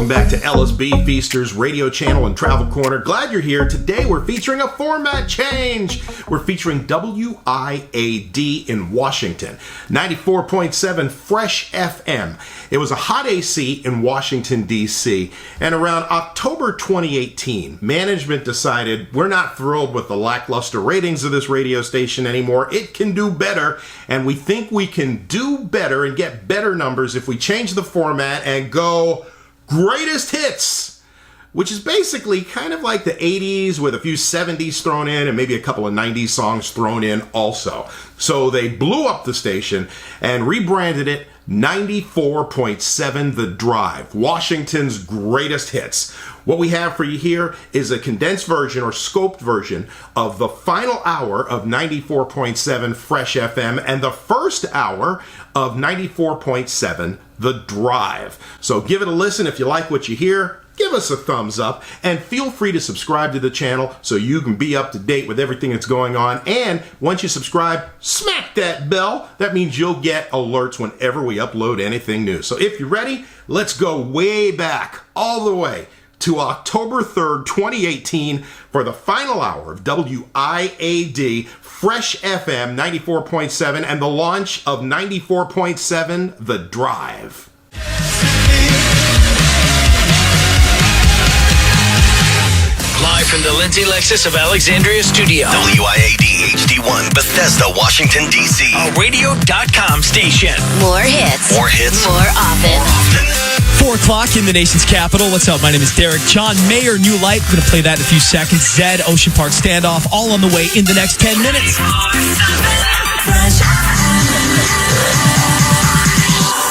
Welcome back to LSB Feasters Radio Channel and Travel Corner. Glad you're here. Today we're featuring a format change. We're featuring WIAD in Washington, 94.7 Fresh FM. It was a hot AC in Washington, D.C. And around October 2018, management decided we're not thrilled with the lackluster ratings of this radio station anymore. It can do better, and we think we can do better and get better numbers if we change the format and go greatest hits, which is basically kind of like the 80s with a few 70s thrown in and maybe a couple of 90s songs thrown in also. So they blew up the station and rebranded it 94.7 The Drive, Washington's greatest hits. What we have for you here is a condensed version or scoped version of the final hour of 94.7 Fresh FM and the first hour of 94.7 The Drive. So give it a listen if you like what you hear. Give us a thumbs up and feel free to subscribe to the channel so you can be up to date with everything that's going on. And once you subscribe, smack that bell. That means you'll get alerts whenever we upload anything new. So if you're ready, let's go way back, all the way to October 3rd, 2018 for the final hour of WIAD Fresh FM 94.7 and the launch of 94.7 The Drive. Live from the Lindsay Lexus of Alexandria studio. WIAD HD1, Bethesda, Washington, D.C. A radio.com station. More hits. More hits. More often. 4 o'clock in the nation's capital. What's up? My name is Derek. John Mayer, New Light. We're going to play that in a few seconds. Zed, Ocean Park Standoff, all on the way in the next 10 minutes.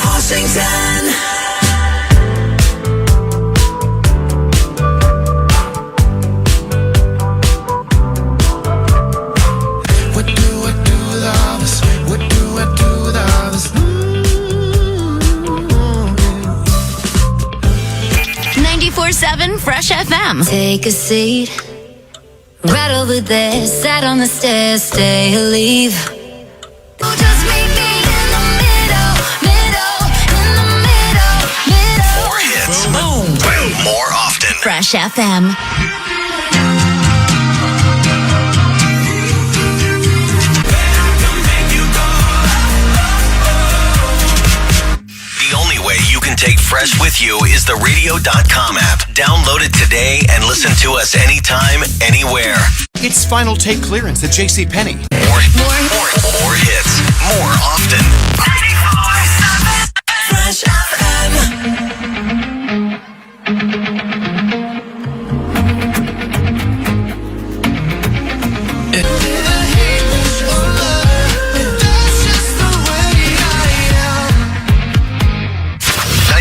Washington. What do I do with all this? What do I do with all this? 94.7 Fresh FM. Take a seat. Right over there. Sat on the stairs. Stay or leave. Just meet me in the middle. In the middle. More hits. Boom. More often. Fresh FM. The only way you can take Fresh with you is the radio.com app. Download it today and listen to us anytime, anywhere. It's final take clearance at JCPenney. More hits. More often.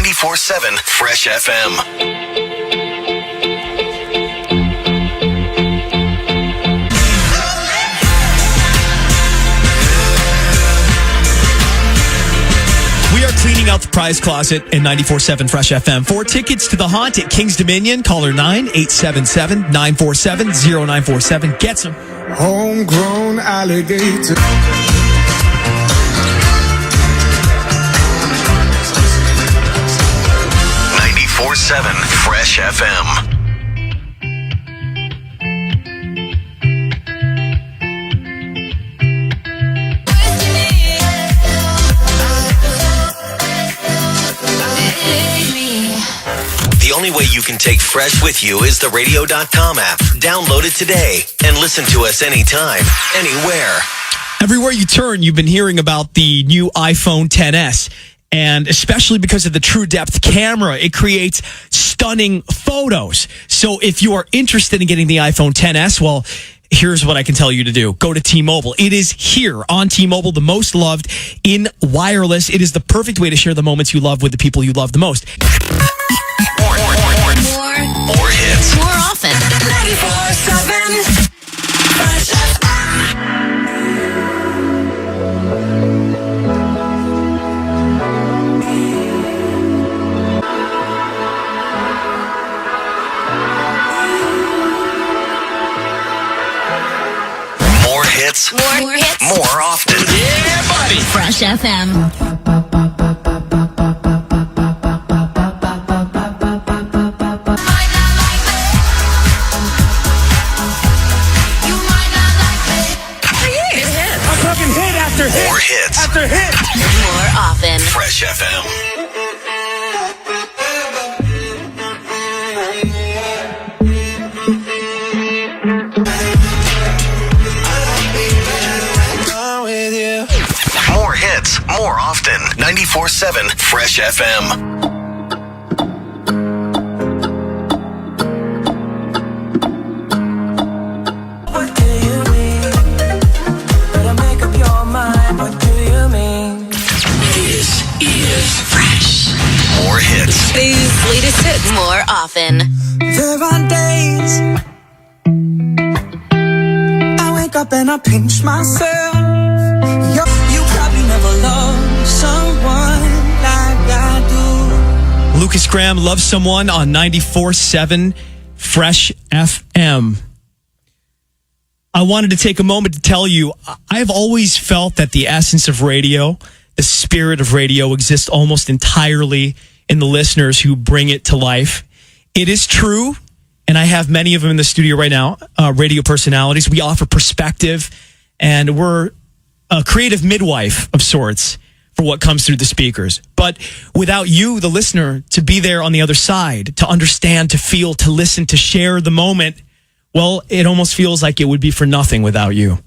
94.7 Fresh FM. Fresh FM. We are cleaning out the prize closet in 94.7 Fresh FM. 4 tickets to the Haunt at King's Dominion. Caller 9-877-947-0947. Gets them. Homegrown alligator. 94.7 Fresh FM. The only way you can take Fresh with you is the radio.com app. Download it today and listen to us anytime, anywhere. Everywhere you turn, you've been hearing about the new iPhone XS. And especially because of the True Depth camera, it creates stunning photos. So if you are interested in getting the iPhone XS, well, here's what I can tell you to do. Go to T-Mobile. It is here on T-Mobile, the most loved in wireless. It is the perfect way to share the moments you love with the people you love the most. More hits. More often. 94.7 Fresh FM. hits. More hits. More often. Yeah, buddy. Fresh FM. hits. After hit. More often. Fresh FM. More hits, more often. 94.7 Fresh FM. What do you mean? Better make up your mind. What do you mean? This is Fresh. More hits. These latest hits. More often. There are days I wake up and I pinch myself. You probably never loved someone like I do. Lucas Graham, Love Someone on 94.7 Fresh FM. I wanted to take a moment to tell you, I've always felt that the essence of radio, the spirit of radio, exists almost entirely in the listeners who bring it to life. It is true, and I have many of them in the studio right now, radio personalities. We offer perspective, and we're a creative midwife of sorts for what comes through the speakers. But without you, the listener, to be there on the other side, to understand, to feel, to listen, to share the moment, well, it almost feels like it would be for nothing without you.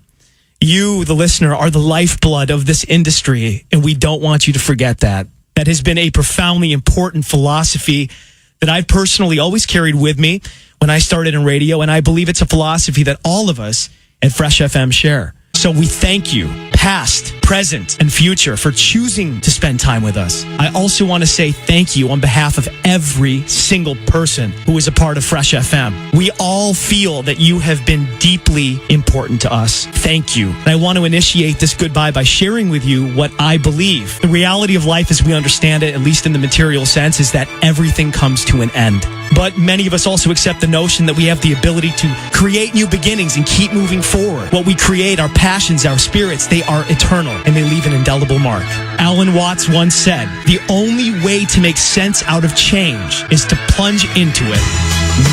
You, the listener, are the lifeblood of this industry, and we don't want you to forget that. That has been a profoundly important philosophy that I've personally always carried with me when I started in radio, and I believe it's a philosophy that all of us at Fresh FM share. So we thank you, past, present, and future, for choosing to spend time with us. I also want to say thank you on behalf of every single person who is a part of Fresh FM. We all feel that you have been deeply important to us. Thank you. And I want to initiate this goodbye by sharing with you what I believe. The reality of life as we understand it, at least in the material sense, is that everything comes to an end. But many of us also accept the notion that we have the ability to create new beginnings and keep moving forward. What we create, our passions, our spirits, they are eternal and they leave an indelible mark. Alan Watts once said, the only way to make sense out of change is to plunge into it,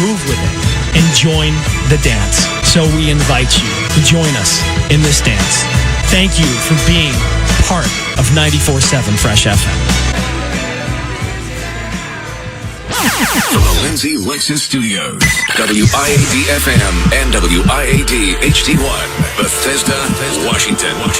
move with it, and join the dance. So we invite you to join us in this dance. Thank you for being part of 94.7 Fresh FM. From the Lindsay Lexus Studios, WIAD FM and WIAD HD1, Bethesda, Washington. What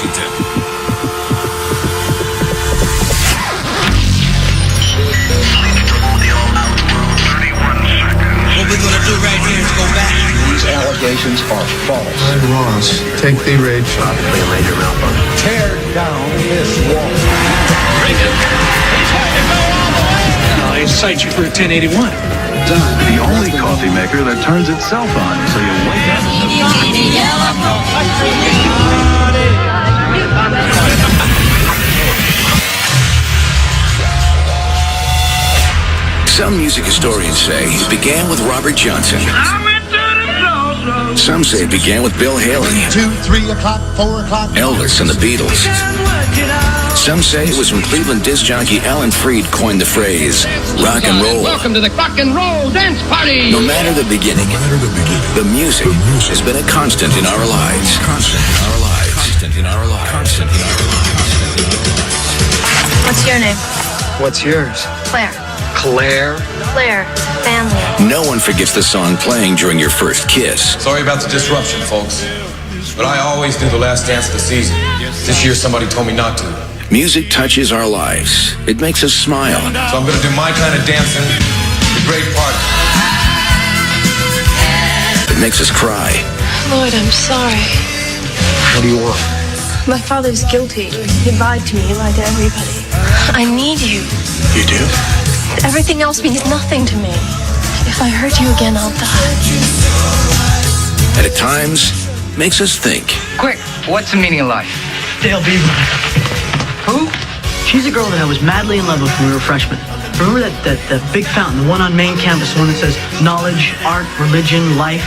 we're gonna do right here is go back. These allegations are false. I'm Ross. Take the rage. Tear down this wall. I cite you for a 1081. The only coffee maker that turns itself on, so you wake up in the Some music historians say it began with Robert Johnson. Some say it began with Bill Haley, 2, 3 o'clock, 4 o'clock. Elvis, and the Beatles. Some say it was when Cleveland disc jockey Alan Freed coined the phrase, rock and roll. Welcome to the rock and roll dance party. No matter the beginning, the music has been a constant in our lives. What's your name? What's yours? Claire. Claire? Claire. Family. No one forgets the song playing during your first kiss. Sorry about the disruption, folks. But I always do the last dance of the season. This year somebody told me not to. Music touches our lives. It makes us smile. So I'm gonna do my kind of dancing, the great part. It makes us cry. Lord, I'm sorry. What do you want? My father's guilty. He lied to me. He lied to everybody. I need you. You do? Everything else means nothing to me. If I hurt you again, I'll die. And at times, makes us think. Quick, what's the meaning of life? Dale Beaver. Who? She's a girl that I was madly in love with when we were freshmen. Remember that big fountain, the one on main campus, the one that says knowledge, art, religion, life?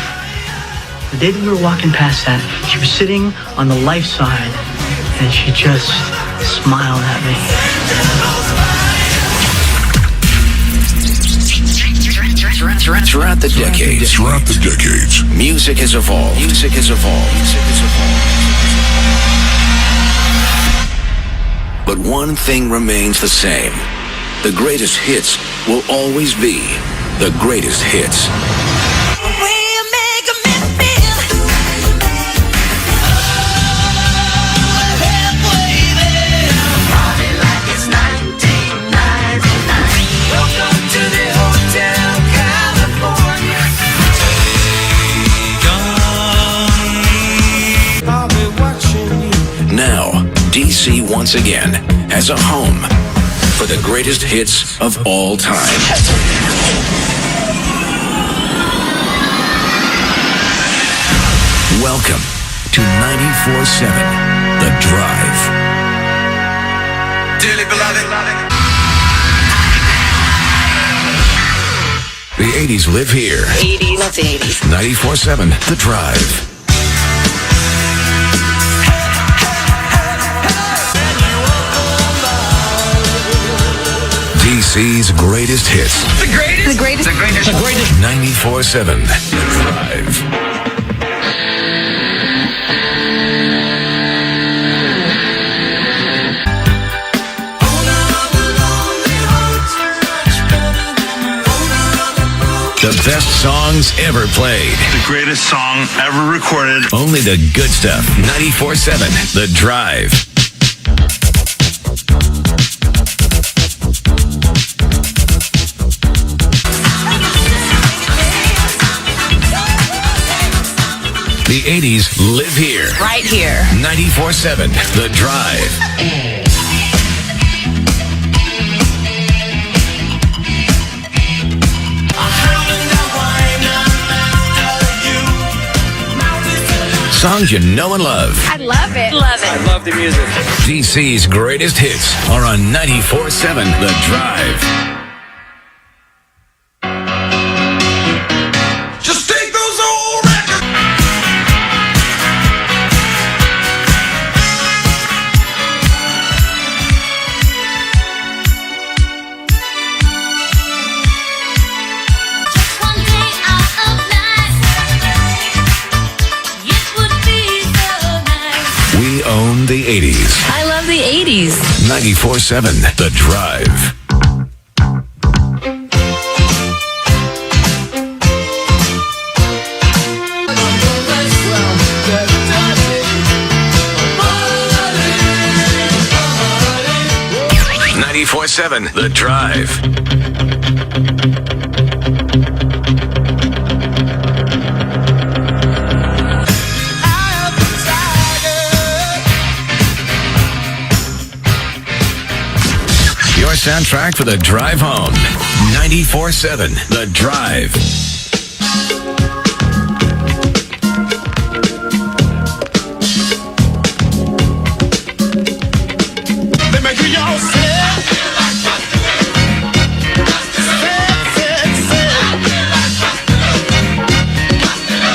The day that we were walking past that, she was sitting on the life side, and she just smiled at me. Throughout the decades, music has evolved. But one thing remains the same. The greatest hits will always be the greatest hits. Now, DC once again has a home for the greatest hits of all time. Welcome to 94.7 The Drive. Dearly beloved. The 80s live here. 80s. Love the 80s. 94.7 The Drive. DC's greatest hits. The greatest. The greatest. The greatest. The greatest. 94.7 The Drive. The best songs ever played. The greatest song ever recorded. Only the good stuff. 94.7 The Drive. The 80s live here. Right here. 94.7 The Drive. Songs you know and love. I love it. Love it. I love the music. DC's greatest hits are on 94.7 The Drive. Just take those old records. We own the 80s. I love the 80s. 94.7 The Drive. The Drive. Your soundtrack for the drive home. 94.7 The Drive. Let me hear y'all say.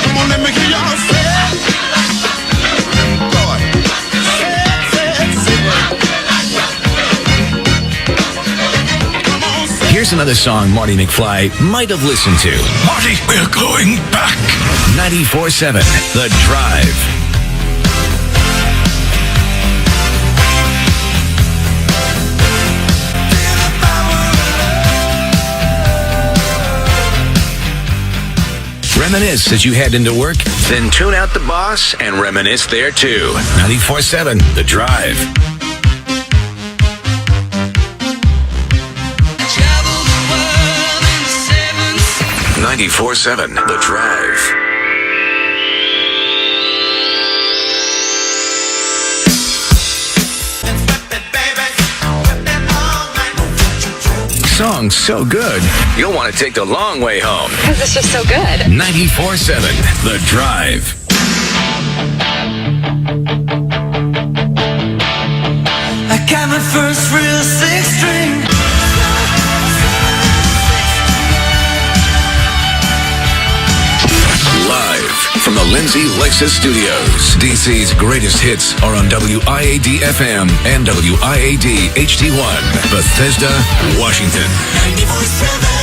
Come on, let me hear y'all say. Here's another song Marty McFly might have listened to. Marty, we're going back. 94.7 The Drive. Reminisce as you head into work, then tune out the boss and reminisce there too. 94.7 The Drive. 94.7 The Drive. Song's so good, you'll want to take the long way home. Because it's just so good. 94.7 The Drive. I got my first real six-string. Live from the Lindsay Lexus Studios. DC's greatest hits are on WIAD FM and WIAD HD1, Bethesda, Washington. 94.7